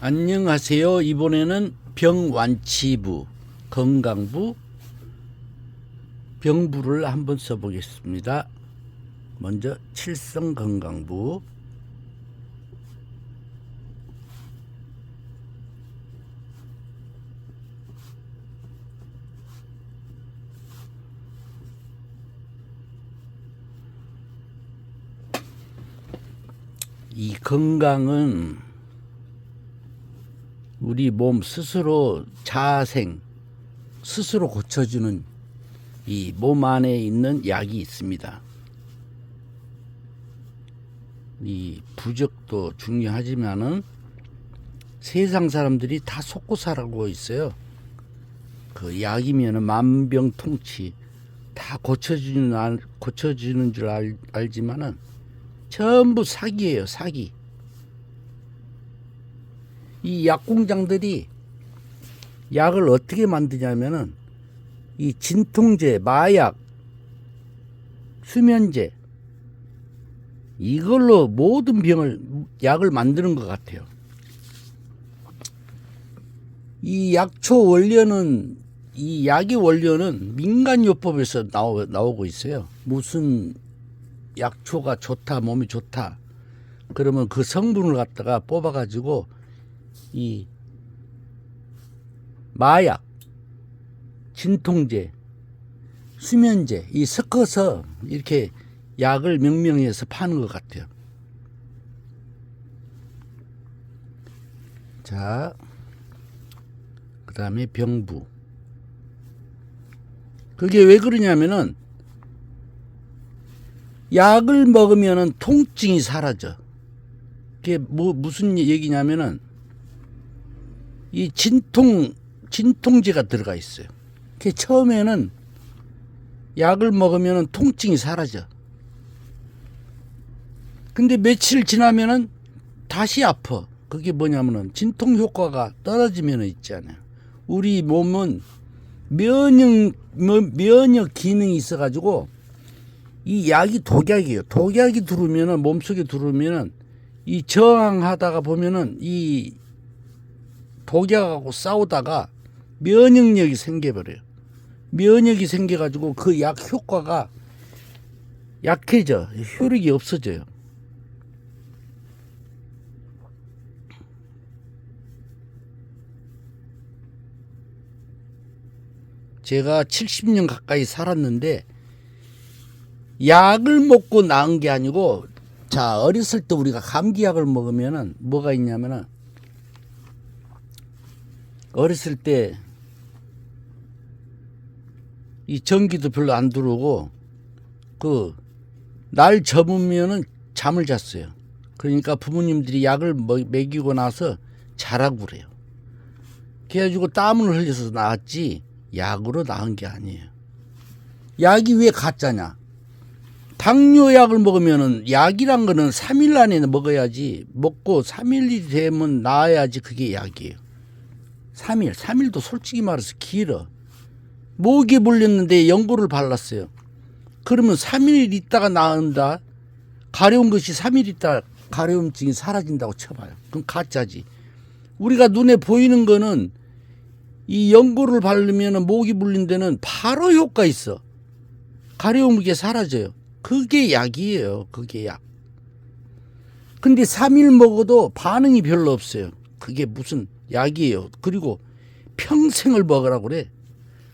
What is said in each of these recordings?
안녕하세요. 이번에는 병완치부, 건강부, 병부를 한번 써보겠습니다. 먼저 칠성건강부. 이 건강은 우리 몸 스스로 자생, 스스로 고쳐주는 이 몸 안에 있는 약이 있습니다. 이 부적도 중요하지만은 세상 사람들이 다 속고 살고 있어요. 그 약이면은 만병통치 다 고쳐주는 줄 알지만은 전부 사기예요, 사기. 이 약공장들이 약을 어떻게 만드냐면은 이 진통제, 마약, 수면제 이걸로 모든 약을 만드는 것 같아요. 이 약초 원료는 이 약의 원료는 민간요법에서 나오고 있어요. 무슨 약초가 좋다, 몸이 좋다. 그러면 그 성분을 갖다가 뽑아가지고 이 마약, 진통제, 수면제 이 섞어서 이렇게 약을 명명해서 파는 것 같아요. 자, 그 다음에 병부. 그게 왜 그러냐면은 약을 먹으면은 통증이 사라져. 그게 무슨 얘기냐면은 이 진통제가 들어가 있어요. 그 처음에는 약을 먹으면 통증이 사라져. 근데 며칠 지나면은 다시 아파. 그게 뭐냐면은 진통 효과가 떨어지면 있잖아요. 우리 몸은 면역 기능이 있어가지고 이 약이 독약이에요. 독약이 들어오면은 몸속에 들어오면은 이 저항하다가 보면은 이 독약하고 싸우다가 면역력이 생겨버려요. 면역이 생겨가지고 그 약 효과가 약해져. 효력이 없어져요. 제가 70년 가까이 살았는데 약을 먹고 나은 게 아니고, 자, 어렸을 때 우리가 감기약을 먹으면은 뭐가 있냐면은 어렸을 때 이 전기도 별로 안 들어오고 그 날 접으면은 잠을 잤어요. 그러니까 부모님들이 약을 먹이고 나서 자라고 그래요. 그래가지고 땀을 흘려서 나았지 약으로 나은 게 아니에요. 약이 왜 가짜냐? 당뇨약을 먹으면은 약이란 거는 3일 안에 먹어야지, 먹고 3일이 되면 나아야지 그게 약이에요. 3일도 솔직히 말해서 길어. 모기에 물렸는데 연고를 발랐어요. 그러면 3일 있다가 나은다. 가려운 것이 3일 있다 가려움증이 사라진다고 쳐봐요. 그럼 가짜지. 우리가 눈에 보이는 거는 이 연고를 바르면 모기 물린 데는 바로 효과 있어. 가려운 게 사라져요. 그게 약이에요. 그게 약. 근데 3일 먹어도 반응이 별로 없어요. 그게 무슨 약이에요. 그리고 평생을 먹으라고 그래.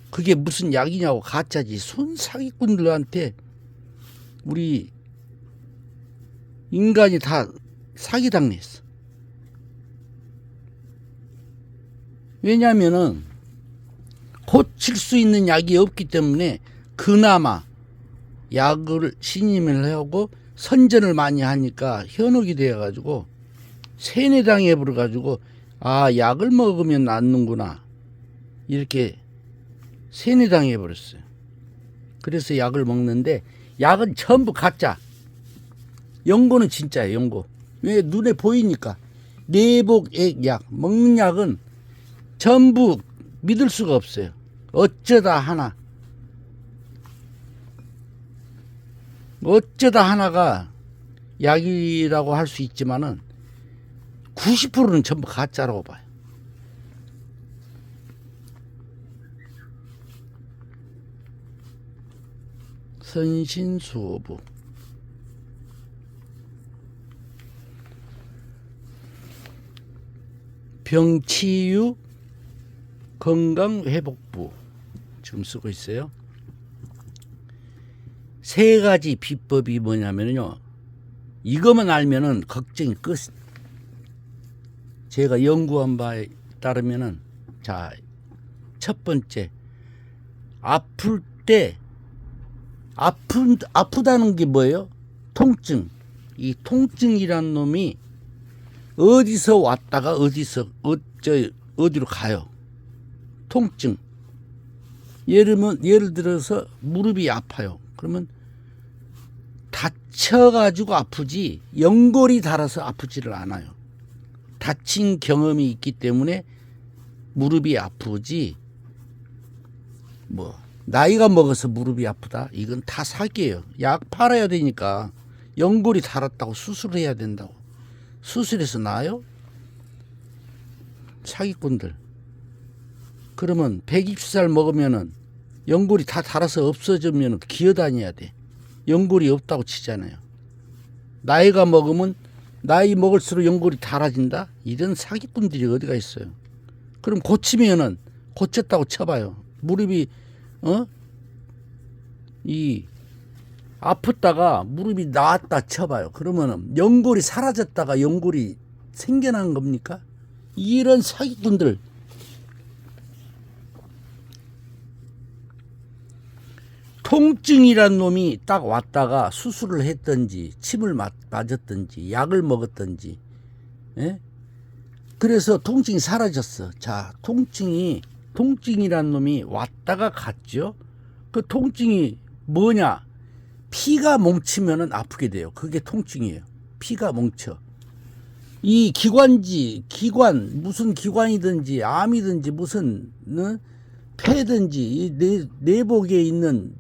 그게 무슨 약이냐고. 가짜지. 손사기꾼들한테 우리 인간이 다 사기당했어. 왜냐하면은 고칠 수 있는 약이 없기 때문에 그나마 약을 신임을 하고 선전을 많이 하니까 현혹이 되어가지고 세뇌당해 버려가지고 아, 약을 먹으면 낫는구나 이렇게 세뇌당해 버렸어요. 그래서 약을 먹는데 약은 전부 가짜. 연고는 진짜예요. 연고. 왜? 눈에 보이니까. 내복액약 먹는 약은 전부 믿을 수가 없어요. 어쩌다 하나가 약이라고 할 수 있지만은 90%는 전부 가짜라고 봐요. 선신수호부. 병치유 건강회복부 지금 쓰고 있어요. 세 가지 비법이 뭐냐면요. 이것만 알면은 걱정이 끝. 제가 연구한 바에 따르면은, 자, 첫 번째, 아플 때 아프다는 게 뭐예요? 통증. 이 통증이란 놈이 어디서 왔다가 어디로 가요? 통증. 예를 들어서 무릎이 아파요. 그러면 다쳐가지고 아프지 연골이 닳아서 아프지를 않아요. 다친 경험이 있기 때문에 무릎이 아프지, 뭐 나이가 먹어서 무릎이 아프다, 이건 다 사기예요. 약 팔아야 되니까. 연골이 닳았다고 수술해야 된다고. 수술해서 나아요? 사기꾼들. 그러면 120살 먹으면은 연골이 다 닳아서 없어지면 기어다녀야 돼. 연골이 없다고 치잖아요. 나이가 먹으면 나이 먹을수록 연골이 닳아진다? 이런 사기꾼들이 어디가 있어요. 그럼 고치면은 고쳤다고 쳐봐요. 무릎이 아팠다가 무릎이 나았다 쳐봐요. 그러면은 연골이 사라졌다가 연골이 생겨난 겁니까? 이런 사기꾼들. 통증이란 놈이 딱 왔다가 수술을 했든지 침을 맞았든지 약을 먹었든지, 예? 그래서 통증이 사라졌어. 자, 통증이란 놈이 왔다가 갔죠. 그 통증이 뭐냐? 피가 뭉치면은 아프게 돼요. 그게 통증이에요. 피가 뭉쳐. 이 기관, 무슨 기관이든지 암이든지 무슨 폐든지 이 내복에 있는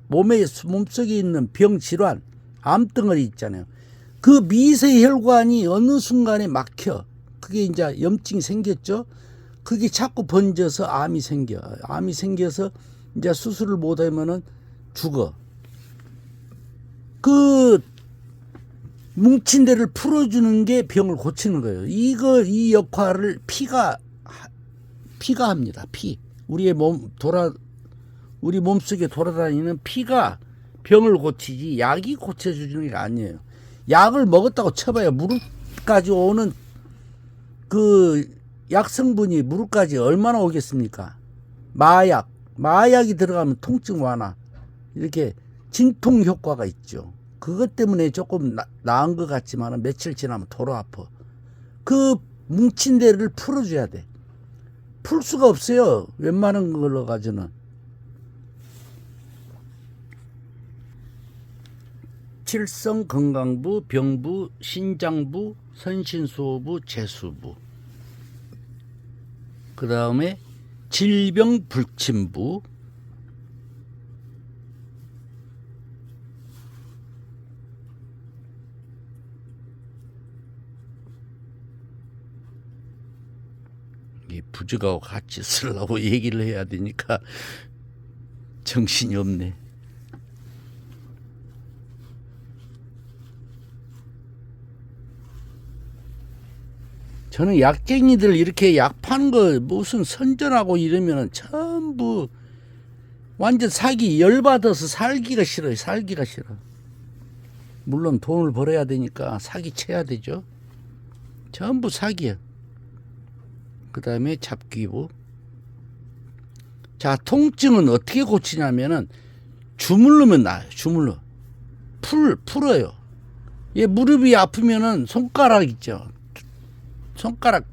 몸속에 있는 병질환, 암덩어리 있잖아요. 그 미세혈관이 어느 순간에 막혀. 그게 이제 염증이 생겼죠. 그게 자꾸 번져서 암이 생겨. 암이 생겨서 이제 수술을 못하면은 죽어. 그 뭉친 데를 풀어주는 게 병을 고치는 거예요. 이 역할을 피가 합니다. 피. 우리 몸속에 돌아다니는 피가 병을 고치지 약이 고쳐주는 게 아니에요. 약을 먹었다고 쳐봐요. 무릎까지 오는 그 약성분이 무릎까지 얼마나 오겠습니까? 마약이 들어가면 통증 완화, 이렇게 진통 효과가 있죠. 그것 때문에 조금 나은 것 같지만 며칠 지나면 도로 아파. 그 뭉친 데를 풀어줘야 돼. 풀 수가 없어요. 웬만한 걸로 가지고는. 칠성 건강부, 병부, 신장부, 선신수호부, 재수부. 그 다음에 질병불침부, 부적하고 같이 쓰려고 얘기를 해야 되니까 정신이 없네. 저는 약쟁이들 이렇게 약 파는 거 무슨 선전하고 이러면은 전부 완전 사기, 열받아서 살기가 싫어요. 살기가 싫어. 물론 돈을 벌어야 되니까 사기 쳐야 되죠. 전부 사기야. 그 다음에 잡기부. 자, 통증은 어떻게 고치냐면은 주물르면 나아요. 주물러. 풀어요. 얘 무릎이 아프면은 손가락 있죠. 손가락,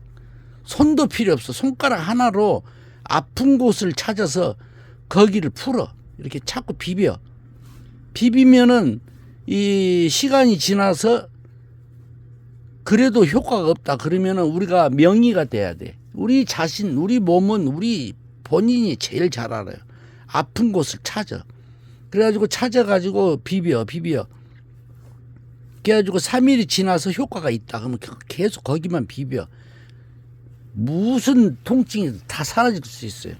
손도 필요 없어. 손가락 하나로 아픈 곳을 찾아서 거기를 풀어. 이렇게 자꾸 비비면은 이 시간이 지나서 그래도 효과가 없다. 그러면은 우리가 명의가 돼야 돼. 우리 자신, 우리 몸은 우리 본인이 제일 잘 알아요. 아픈 곳을 찾아. 그래가지고 찾아가지고 비벼. 그래가지고 3일이 지나서 효과가 있다 그러면 계속 거기만 비벼. 무슨 통증이 다 사라질 수 있어요.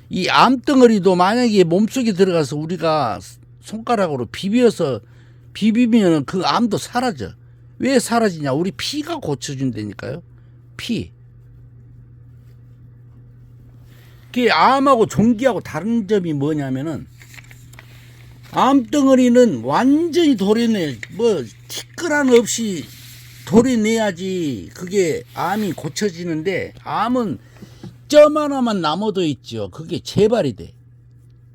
이 암덩어리도 만약에 몸속에 들어가서 우리가 손가락으로 비비면 그 암도 사라져. 왜 사라지냐? 우리 피가 고쳐준다니까요. 피. 그 암하고 종기하고 다른 점이 뭐냐면은, 암덩어리는 완전히 도려내, 티끌 없이 도려내야지 그게 암이 고쳐지는데, 암은 점 하나만 남아도 있죠. 그게 재발이 돼.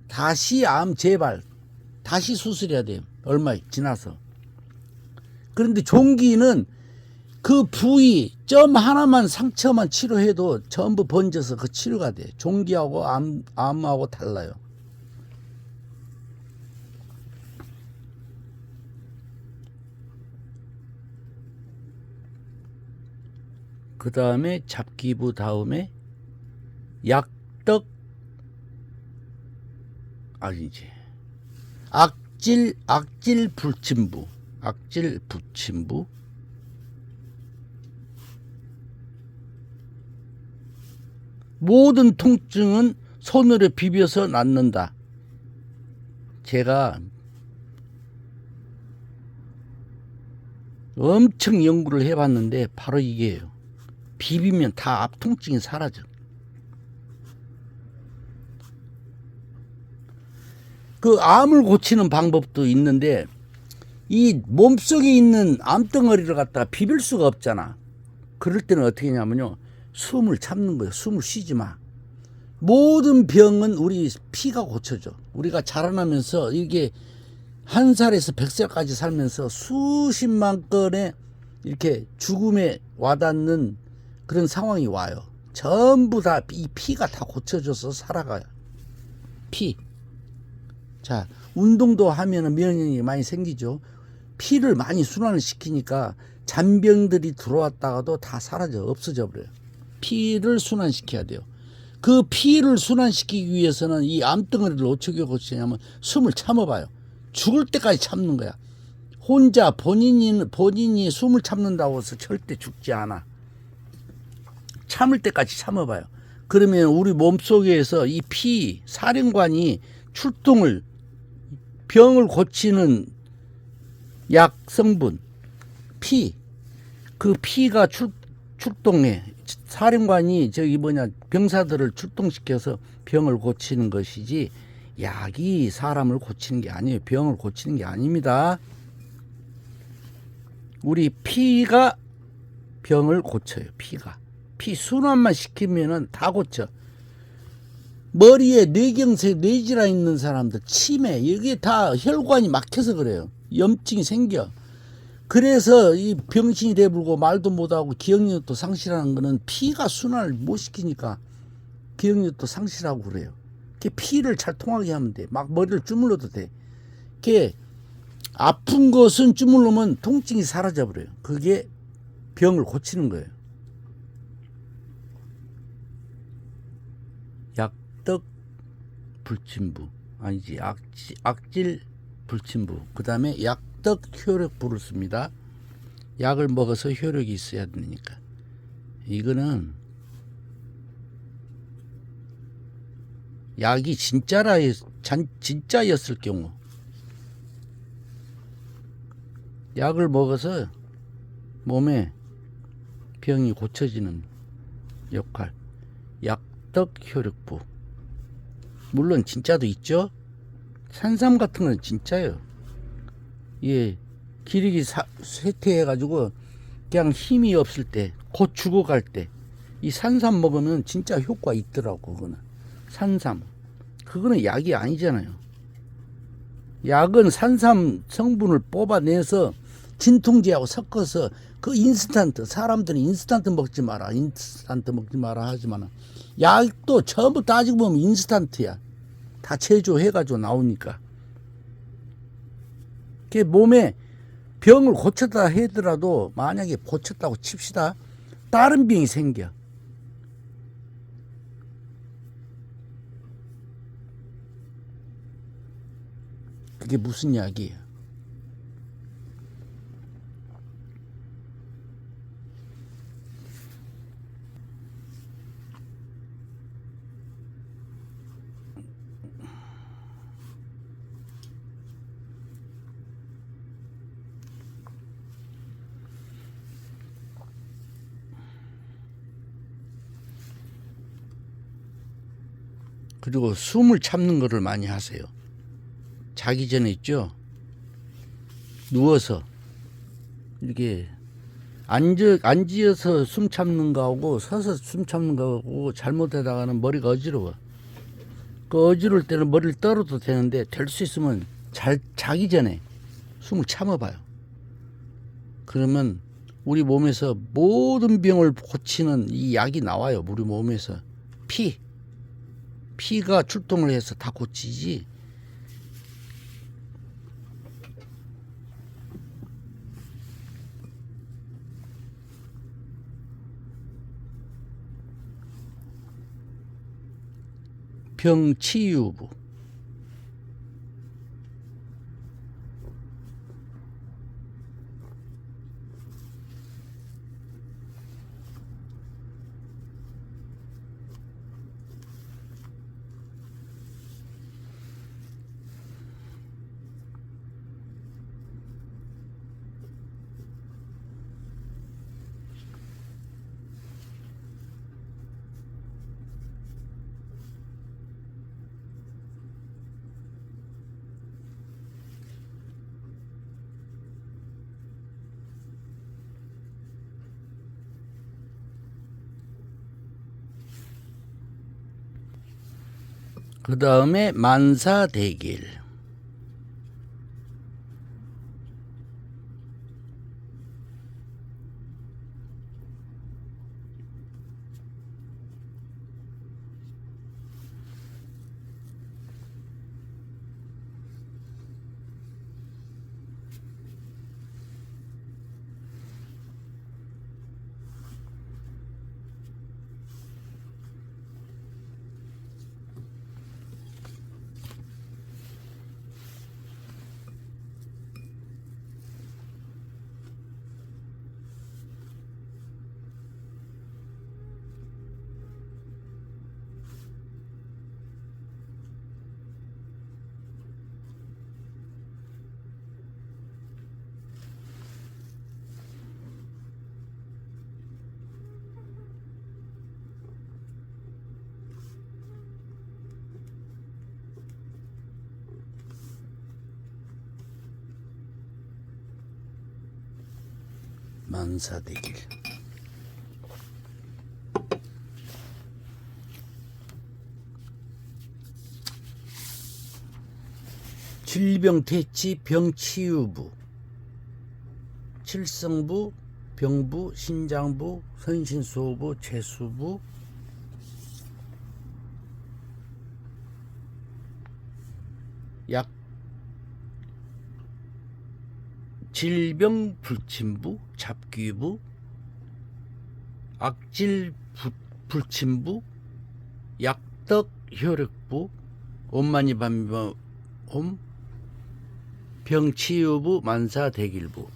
다시 암 재발, 다시 수술해야 돼요. 얼마 지나서. 그런데 종기는 그 부위 점 하나만 상처만 치료해도 전부 번져서 그 치료가 돼. 종기하고 암하고 달라요. 그 다음에 잡기부 다음에 약떡 아니지 악질 불침부 모든 통증은 손으로 비벼서 낫는다. 제가 엄청 연구를 해봤는데 바로 이게요. 비비면 다 앞 통증이 사라져. 그 암을 고치는 방법도 있는데, 이 몸속에 있는 암덩어리를 갖다가 비빌 수가 없잖아. 그럴 때는 어떻게 하냐면요, 숨을 참는 거예요. 숨을 쉬지 마. 모든 병은 우리 피가 고쳐줘. 우리가 자라나면서 이게 1살에서 100살까지 살면서 수십만 건의 이렇게 죽음에 와닿는 그런 상황이 와요. 전부 다 이 피가 다 고쳐줘서 살아가요. 피. 자, 운동도 하면 면역력이 많이 생기죠. 피를 많이 순환을 시키니까 잔병들이 들어왔다가도 다 사라져, 없어져 버려요. 피를 순환시켜야 돼요. 그 피를 순환시키기 위해서는 이 암덩어리를 어떻게 고치냐면 숨을 참아봐요. 죽을 때까지 참는 거야. 혼자 본인이 숨을 참는다고 해서 절대 죽지 않아. 참을 때까지 참아봐요. 그러면 우리 몸속에서 이 피, 사령관이 출동을, 병을 고치는 약 성분, 그 피가 출동해. 사령관이 병사들을 출동시켜서 병을 고치는 것이지, 약이 사람을 고치는 게 아니에요. 병을 고치는 게 아닙니다. 우리 피가 병을 고쳐요. 피 순환만 시키면은 다 고쳐. 머리에 뇌경색, 뇌질환 있는 사람들, 치매, 이게 다 혈관이 막혀서 그래요. 염증이 생겨. 그래서 이 병신이 돼불고 말도 못하고 기억력도 상실하는 거는 피가 순환을 못 시키니까 기억력도 상실하고 그래요. 피를 잘 통하게 하면 돼. 막 머리를 주물러도 돼. 아픈 것은 주물르면 통증이 사라져 버려요. 그게 병을 고치는 거예요. 약떡 불침부 아니지, 악질 불침부. 그 다음에 약떡 효력부를 씁니다. 약을 먹어서 효력이 있어야 되니까. 이거는 약이 진짜였을 경우, 약을 먹어서 몸에 병이 고쳐지는 역할, 약떡 효력부. 물론 진짜도 있죠. 산삼 같은 건 진짜예요. 예, 기력이 쇠퇴해가지고 그냥 힘이 없을 때, 곧 죽어갈 때, 이 산삼 먹으면 진짜 효과 있더라고. 그거는 산삼. 그거는 약이 아니잖아요. 약은 산삼 성분을 뽑아내서 진통제하고 섞어서 그 인스턴트, 사람들은 인스턴트 먹지 마라 하지만 약도 전부 따지고 보면 인스턴트야. 다 제조해가지고 나오니까. 그게 몸에 병을 고쳤다 하더라도, 만약에 고쳤다고 칩시다, 다른 병이 생겨. 그게 무슨 약이에요? 그리고 숨을 참는 거를 많이 하세요. 자기 전에 있죠. 누워서 이렇게 앉아서 숨 참는 거하고 서서 숨 참는 거하고 잘못하다가는 머리가 어지러워. 그 어지러울 때는 머리를 떨어도 되는데 될 수 있으면 자기 전에 숨을 참아봐요. 그러면 우리 몸에서 모든 병을 고치는 이 약이 나와요. 우리 몸에서 피가 출동을 해서 다 고치지. 병치유부. 그 다음에 만사대길. 만사대길. 질병퇴치 병치유부. 칠성부, 병부, 신장부, 선신수호부, 재수부, 약 질병불침부, 잡귀부, 악질불침부, 약덕혈액부, 온만이반홈, 병치유부, 만사대길부.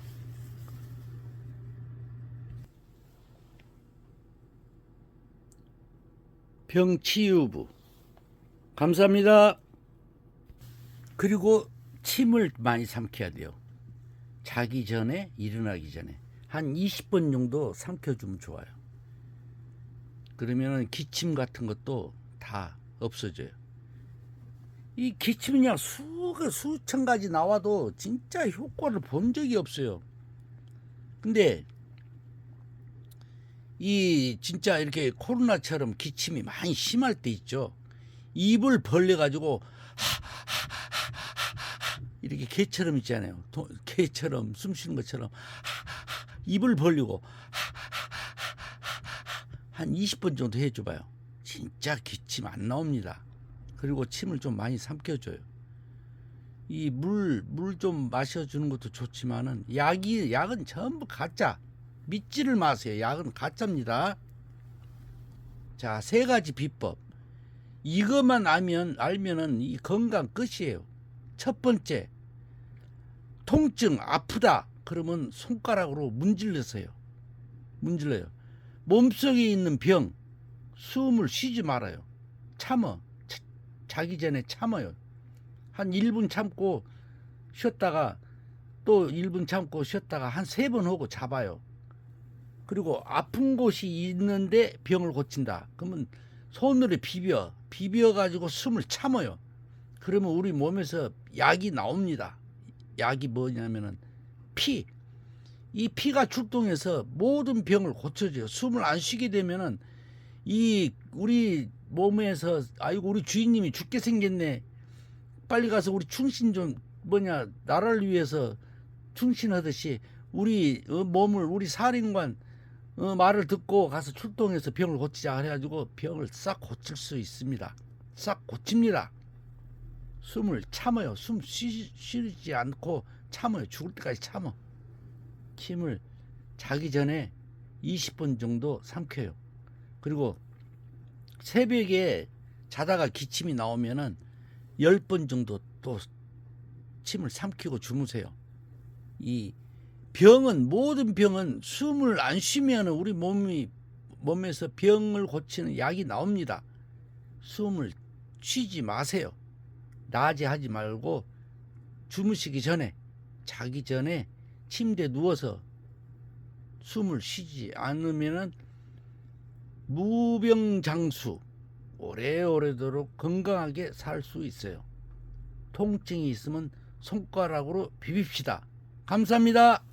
병치유부. 감사합니다. 그리고 침을 많이 삼켜야 돼요. 자기 전에, 일어나기 전에 한 20번 정도 삼켜주면 좋아요. 그러면 기침 같은 것도 다 없어져요. 이 기침은 그냥 수천 가지 나와도 진짜 효과를 본 적이 없어요. 근데 이 진짜 이렇게 코로나처럼 기침이 많이 심할 때 있죠. 입을 벌려 가지고 이렇게 개처럼 있잖아요. 개처럼 숨 쉬는 것처럼 입을 벌리고 한 20번 정도 해줘봐요. 진짜 기침 안 나옵니다. 그리고 침을 좀 많이 삼켜줘요. 이 물 좀 마셔주는 것도 좋지만은 약은 전부 가짜. 믿지를 마세요. 약은 가짜입니다. 자, 3가지 비법. 이것만 알면은 이 건강 끝이에요. 첫 번째, 통증 아프다 그러면 손가락으로 문질러요. 몸속에 있는 병, 숨을 쉬지 말아요. 자기 전에 참아요. 한 1분 참고 쉬었다가 또 1분 참고 쉬었다가 한 3번 하고 잡아요. 그리고 아픈 곳이 있는데 병을 고친다. 그러면 손으로 비벼가지고 숨을 참아요. 그러면 우리 몸에서 약이 나옵니다. 약이 뭐냐면은 피. 이 피가 출동해서 모든 병을 고쳐줘요. 숨을 안 쉬게 되면은 이 우리 몸에서 아이고 우리 주인님이 죽게 생겼네. 빨리 가서 우리 충신 좀 나라를 위해서 충신하듯이 우리 몸을 우리 사령관 말을 듣고 가서 출동해서 병을 고치자 해가지고 병을 싹 고칠 수 있습니다. 싹 고칩니다. 숨을 참아요. 숨 쉬지 않고 참아요. 죽을 때까지 참아. 침을 자기 전에 20분 정도 삼켜요. 그리고 새벽에 자다가 기침이 나오면은 10번 정도 또 침을 삼키고 주무세요. 이 병은 모든 병은 숨을 안 쉬면 우리 몸에서 병을 고치는 약이 나옵니다. 숨을 쉬지 마세요. 낮에 하지 말고 주무시기 전에 자기 전에 침대에 누워서 숨을 쉬지 않으면은 무병장수 오래오래도록 건강하게 살 수 있어요. 통증이 있으면 손가락으로 비빕시다. 감사합니다.